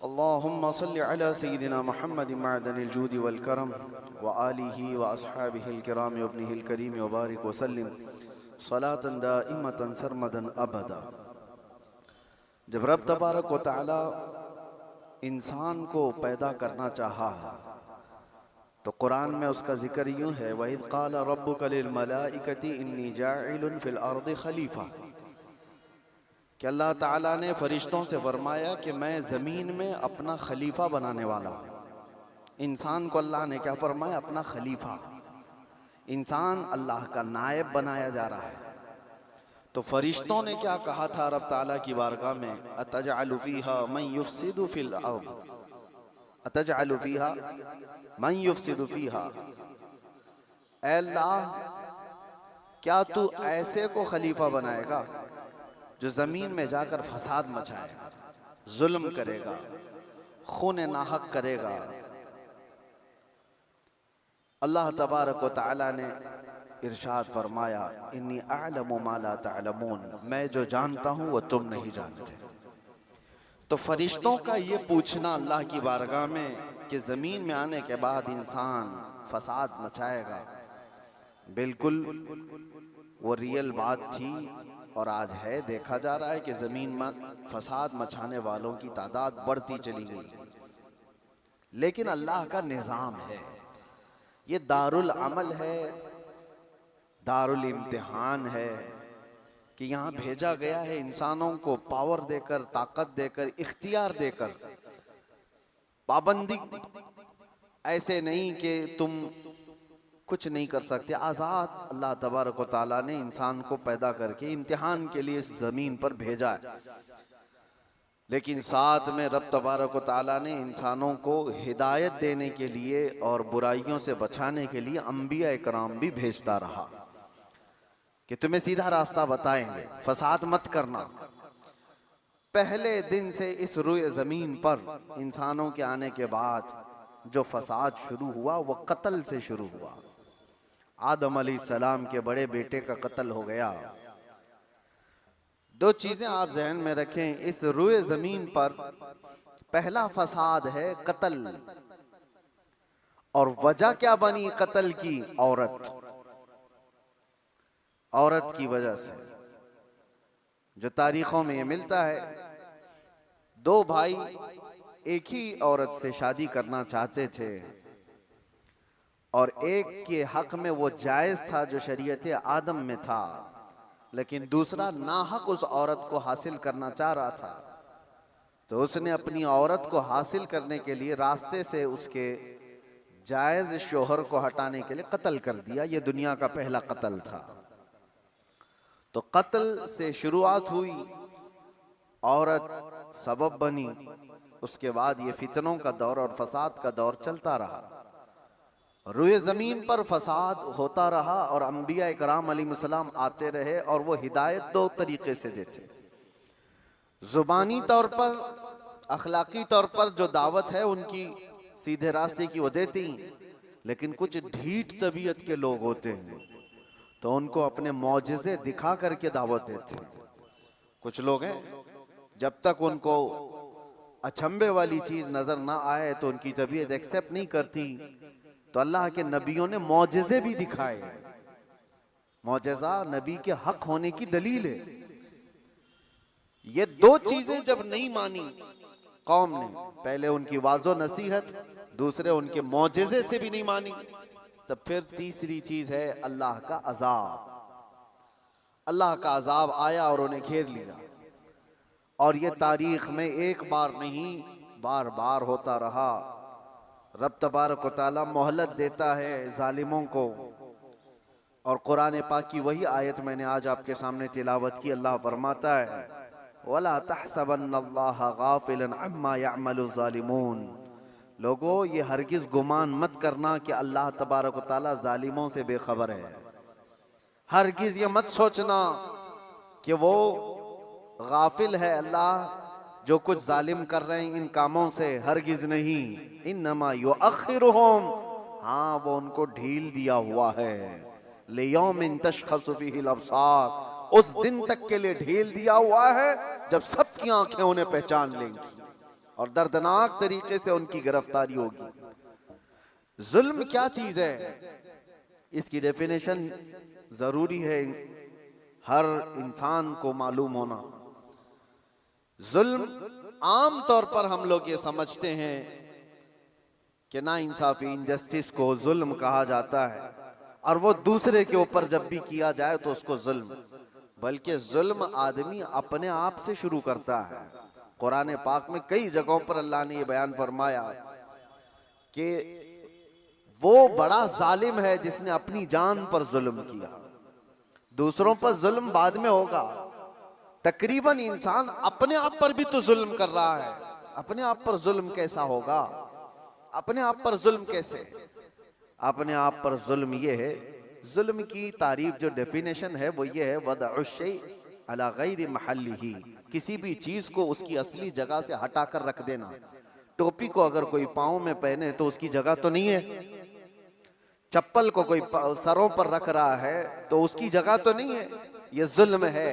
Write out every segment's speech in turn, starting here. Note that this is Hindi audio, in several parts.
अल्लाहुम्मा सल्लि अला सय्यिदिना मुहम्मद मअदनिल जूदि वल करम व आलिहि व अस्हाबिहिल किराम व इब्निहिल करीम व बारिक व सल्लिम सलातन दाइमतन सरमदन अबदा। जब रब तबारक व तआला इंसान को पैदा करना चाहा तो कुरान में उसका जिक्र यूँ है, वइज़ क़ाल रब्बुका लिल मलाइकति इन्नी जाइलुन फिल अर्दि खलीफा, कि अल्लाह ताला ने फरिश्तों से फरमाया कि मैं ज़मीन में अपना खलीफा बनाने वाला हूँ। इंसान को अल्लाह ने क्या फरमाया? अपना खलीफा। इंसान अल्लाह का नायब बनाया जा रहा है। तो फरिश्तों ने क्या कहा था रब ताला की बारगाह में? अतजअलु फ़ीहा मन युफ़सिदु फ़िल अर्द, अतजअलु फ़ीहा मन युफ़सिदु फ़ीहा, ऐ अल्लाह क्या तू ऐसे को खलीफा बनाएगा जो ज़मीन में जाकर फसाद मचाएगा, जुल्म करेगा, खून नाहक करेगा। अल्लाह तबारक व तआला ने इरशाद फरमाया, इन्नी अअलमु मा ला तअलमून, मैं जो जानता हूँ वो तुम नहीं जानते। तो फरिश्तों का ये पूछना अल्लाह की बारगाह में कि ज़मीन में आने के बाद इंसान फसाद मचाएगा, बिल्कुल वो रियल बात थी और आज है। देखा जा रहा है कि ज़मीन में फसाद मचाने वालों की तादाद बढ़ती चली गई। लेकिन अल्लाह का निज़ाम है, ये दारुल अमल है, दारुल इम्तिहान है कि यहाँ भेजा गया है इंसानों को पावर देकर, ताकत देकर, इख्तियार देकर। पाबंदी ऐसे नहीं कि तुम कुछ नहीं कर सकते। आज़ाद अल्लाह तबारक व तआला ने इंसान को पैदा करके इम्तिहान के लिए इस ज़मीन पर भेजा है। लेकिन साथ में रब तबारक व तआला ने इंसानों को हिदायत देने के लिए और बुराइयों से बचाने के लिए अंबिया इकराम भी भेजता रहा कि तुम्हें सीधा रास्ता बताएंगे, फसाद मत करना। पहले दिन से इस रुए ज़मीन पर इंसानों के आने के बाद जो फसाद शुरू हुआ वो कत्ल से शुरू हुआ। आदम अलैहिस्सलाम के बड़े बेटे का कत्ल हो गया। दो चीजें आप जहन में रखें, इस रुए ज़मीन पर पहला फसाद है कत्ल, और वजह क्या बनी कत्ल की? औरत। औरत की वजह से, जो तारीखों में ये मिलता है, दो भाई एक ही औरत से शादी करना चाहते थे और एक के हक में वो जायज़ था जो शरीयत आदम में था, लेकिन दूसरा नाहक उस औरत को हासिल करना चाह रहा था। तो उसने अपनी औरत को हासिल करने के लिए रास्ते से उसके जायज़ शोहर को हटाने के लिए कत्ल कर दिया। ये दुनिया का पहला कत्ल था। तो कत्ल से शुरुआत हुई, औरत सबब बनी, उसके बाद ये फितनों का दौर और फसाद का दौर चलता रहा। रुए ज़मीन पर फसाद होता रहा और अंबिया इकराम अलैहिस्सलाम आते रहे और वो हिदायत दो तरीके से देते। ज़ुबानी तौर पर, अखलाकी तौर पर जो दावत है उनकी सीधे रास्ते की वो देती, लेकिन कुछ ढीठ तबीयत के लोग होते हैं तो उनको अपने मौजिज़े दिखा करके दावत देते। कुछ लोग हैं जब तक उनको अचंभे वाली चीज़ नज़र ना आए तो उनकी तबीयत एक्सेप्ट नहीं करती। तो अल्लाह के नबियों ने मौजिज़े भी दिखाए। मौजिज़ा नबी के हक होने की दलील है। ये दो चीजें जब नहीं मानी कौम ने, पहले उनकी वाज़ो नसीहत, दूसरे उनके मौजिज़े से भी नहीं मानी, तब फिर तीसरी चीज है अल्लाह का अजाब। अल्लाह का अजाब आया और उन्हें घेर लिया। और ये तारीख में एक बार नहीं, बार बार होता रहा। रब तबारक व तआला मोहलत देता है जालिमों को। और कुरान पाक की वही आयत मैंने आज आपके सामने तिलावत की। अल्लाह फरमाता है, वला तहसबन्नल्लाह गाफिलन अम्मा यअमलु ज़ालिमून, लोगो ये हरगिज़ गुमान मत करना कि अल्लाह तबारक व तआला जालिमों से बेखबर है। हरगिज़ ये मत सोचना कि वो गाफिल है अल्लाह जो कुछ जालिम कर रहे हैं इन कामों से, हरगिज़ नहीं। इन्नमा युअख्खिरुहुम, हाँ वो उनको ढील दिया हुआ है। लियौमिन तशख़सु फ़ीहिल अब्सार, उस दिन तक के लिए ढील दिया हुआ है जब सबकी आंखें उन्हें पहचान लेंगी। और दर्दनाक तरीके से उनकी गिरफ्तारी होगी। जुल्म क्या चीज है, इसकी डेफिनेशन जरूरी है हर इंसान को मालूम होना। जुल्म आम तौर पर हम लोग ये समझते हैं कि ना इंसाफी, इनजस्टिस को जुल्म कहा जाता है, और वो दूसरे के ऊपर जब भी किया जाए तो उसको जुल्म, बल्कि जुल्म आदमी अपने आप से शुरू करता है। कुरान पाक में कई जगहों पर अल्लाह ने ये बयान फरमाया कि वो बड़ा जालिम है जिसने अपनी जान पर जुल्म किया। दूसरों पर जुल्म बाद में होगा, तकरीबन इंसान अपने आप पर भी तो जुल्म कर रहा है। अपने आप पर जुल्म कैसा होगा, अपने आप पर जुल्म कैसे? अपने आप पर जुल्म ये है, जुल्म की तारीफ जो डेफिनेशन है वो ये है, वदअ शै अला गैरि महल्लिही, किसी भी चीज को उसकी असली जगह से हटाकर रख देना। टोपी को अगर कोई पाँव में पहने तो उसकी जगह तो नहीं है, चप्पल को कोई सरों पर रख रहा है तो उसकी जगह तो नहीं है, ये जुल्म है।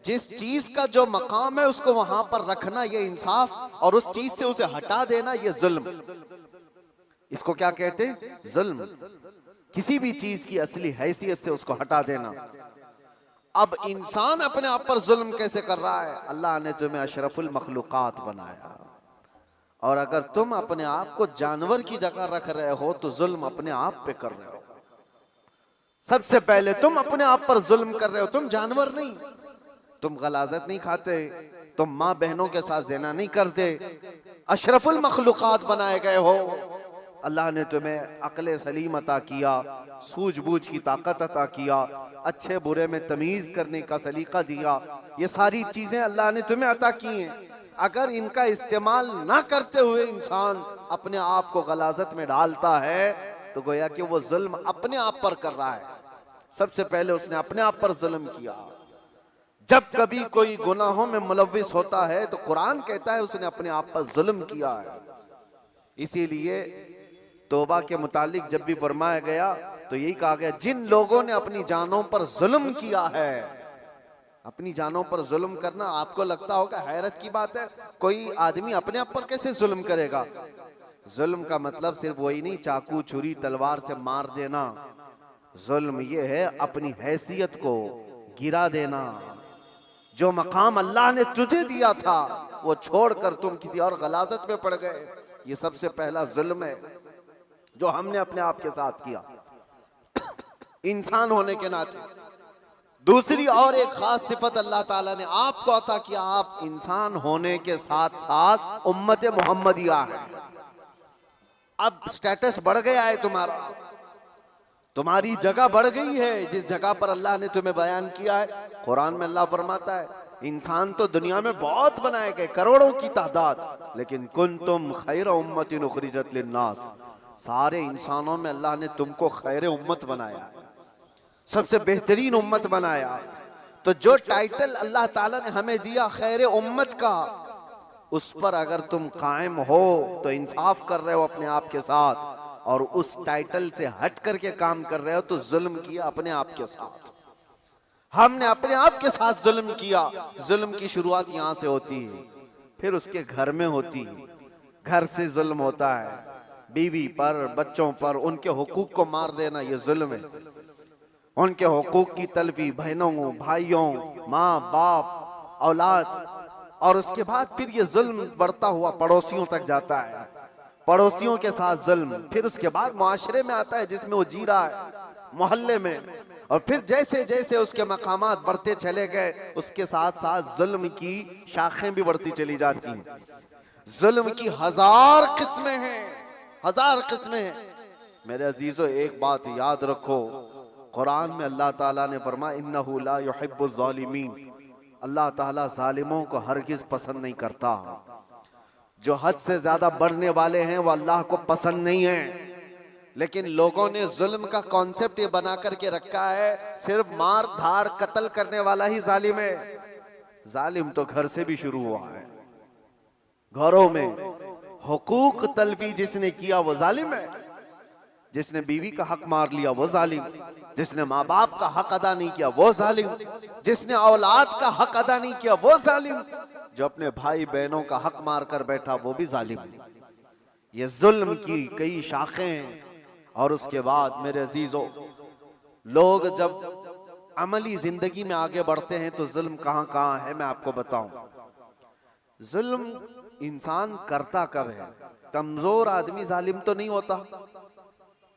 जिस चीज का जो मकाम है उसको वहां पर रखना ये इंसाफ, और उस चीज से उसे हटा देना ये जुल्म। इसको क्या कहते हैं? जुल्म। किसी भी चीज की असली हैसियत से उसको हटा देना। अब इंसान अपने आप पर जुल्म कैसे कर रहा है? अल्लाह ने तुम्हें अशरफुल मखलूकात बनाया, और अगर तुम अपने आप को जानवर की जगह रख रहे हो तो जुल्म अपने आप पे कर रहे हो। सबसे पहले तुम अपने आप पर जुल्म कर रहे हो। तुम जानवर नहीं, तुम गलाजत नहीं खाते, तुम माँ बहनों के साथ ज़िना नहीं करते, अशरफुल मखलूकात बनाए गए हो। अल्लाह ने तुम्हें अक्ल सलीम अता किया, सूझबूझ की ताकत अता किया, अच्छे बुरे में तमीज़ करने का सलीका दिया। ये सारी चीज़ें अल्लाह ने तुम्हें अता की हैं। अगर इनका इस्तेमाल ना करते हुए इंसान अपने आप को गलाजत में डालता है तो गोया कि वो जुल्म अपने आप पर कर रहा है। सबसे पहले उसने अपने आप पर जुल्म किया। जब कभी कोई गुनाहों में मुलव्विस होता है तो कुरान कहता है उसने अपने आप पर जुल्म किया है। इसीलिए तौबा के मुतालिक जब भी फरमाया गया तो यही कहा गया, जिन लोगों ने अपनी जानों पर जुल्म किया है। अपनी जानों पर जुल्म करना आपको लगता होगा हैरत की बात है, कोई आदमी अपने आप पर कैसे जुल्म करेगा? जुल्म का मतलब सिर्फ वही नहीं चाकू छुरी तलवार से मार देना। जुल्म ये है अपनी हैसियत को गिरा देना। जो मकाम अल्लाह ने तुझे दिया था वो छोड़कर तुम किसी और गलाजत में पड़ गए, ये सबसे पहला जुल्म है जो हमने अपने आप के साथ किया इंसान होने के नाते। दूसरी और एक खास सिफत अल्लाह ताला ने आपको अता किया, आप इंसान होने के साथ साथ उम्मत मोहम्मदिया है। अब स्टेटस बढ़ गया है तुम्हारा, तुम्हारी जगह बढ़ गई है जिस जगह पर अल्लाह ने तुम्हें बयान किया है। कुरान में अल्लाह फरमाता है इंसान तो दुनिया में बहुत बनाए गए, करोड़ों की तादाद, लेकिन कुंतुम खैर उम्मतिन उखरिजत लिन्नास, सारे इंसानों में अल्लाह ने तुमको खैर उम्मत बनाया, सबसे बेहतरीन उम्मत बनाया। तो जो टाइटल अल्लाह ताला ने हमें दिया खैर उम्मत का, उस पर अगर तुम कायम हो तो इंसाफ कर रहे हो अपने आप के साथ, और उस टाइटल से हट करके काम कर रहे हो तो जुल्म किया अपने आप के साथ। हमने अपने आप के साथ जुल्म किया। जुल्म की शुरुआत यहाँ से होती है, फिर उसके घर में होती है। घर से जुल्म होता है, बीवी पर, बच्चों पर, उनके हुकूक को मार देना ये जुल्म है। उनके हुकूक की तलफी बहनों, भाइयों, माँ बाप, औलाद, और उसके बाद फिर ये जुल्म बढ़ता हुआ पड़ोसियों तक जाता है, पड़ोसियों के साथ जुल्म, फिर उसके बाद मुआशरे में आता है जिसमें वो जी रहा है, मोहल्ले में, और फिर जैसे जैसे उसके मकामात बढ़ते चले गए उसके साथ साथ जुल्म की शाखें भी बढ़ती चली जाती हैं। जुल्म की हजार किस्में हैं, हजार किस्में हैं। मेरे अजीजों एक बात याद रखो, कुरान में अल्लाह ताला ने फरमाया इन्नहु ला युहिब्बुज़ ज़ालिमीन, अल्लाह ताला जालिमों को हरगिज पसंद नहीं करता। जो हद से ज्यादा बढ़ने वाले हैं वो अल्लाह को पसंद नहीं है। लेकिन लोगों ने जुल्म का कॉन्सेप्ट ये बना करके रखा है सिर्फ मार धाड़ कत्ल करने वाला ही जालिम है। जालिम तो घर से भी शुरू हुआ है। घरों में हुकूक तलफी जिसने किया वो जालिम है। जिसने बीवी का हक मार लिया वो जालिम, जिसने माँ बाप का हक अदा नहीं किया वो जालिम, जिसने औलाद का हक अदा नहीं किया वो जालिम, जो अपने भाई बहनों का हक मार कर बैठा वो भी जालिम। ये जुल्म की कई शाखें हैं। और उसके बाद मेरे अजीजों, लोग जब अमली जिंदगी में आगे बढ़ते हैं तो जुल्म कहां कहां है मैं आपको बताऊं। जुल्म इंसान करता कब है? कमजोर आदमी जालिम तो नहीं होता,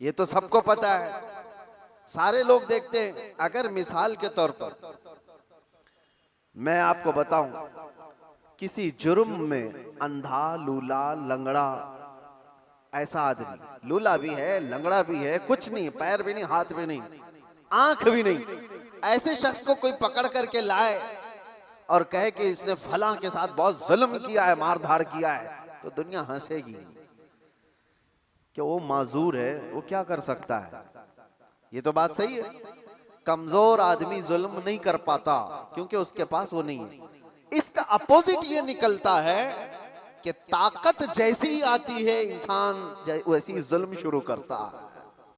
ये तो सबको पता है, सारे लोग देखते हैं। अगर मिसाल के तौर पर मैं आपको बताऊं, किसी जुर्म में अंधा, लूला, लंगड़ा ऐसा आदमी, लूला भी है, लंगड़ा भी है, कुछ नहीं, पैर भी नहीं, हाथ भी नहीं, आंख भी नहीं, ऐसे शख्स को कोई पकड़ करके लाए और कहे कि इसने फलां के साथ बहुत जुल्म किया है, मार धाड़ किया है, तो दुनिया हंसेगी कि वो माजूर है, वो क्या कर सकता है। ये तो बात सही है, कमजोर आदमी जुल्म नहीं कर पाता क्योंकि उसके पास वो नहीं है। इसका अपोजिट ये निकलता है कि ताकत जैसी ही आती है इंसान वैसी जुल्म शुरू करता है।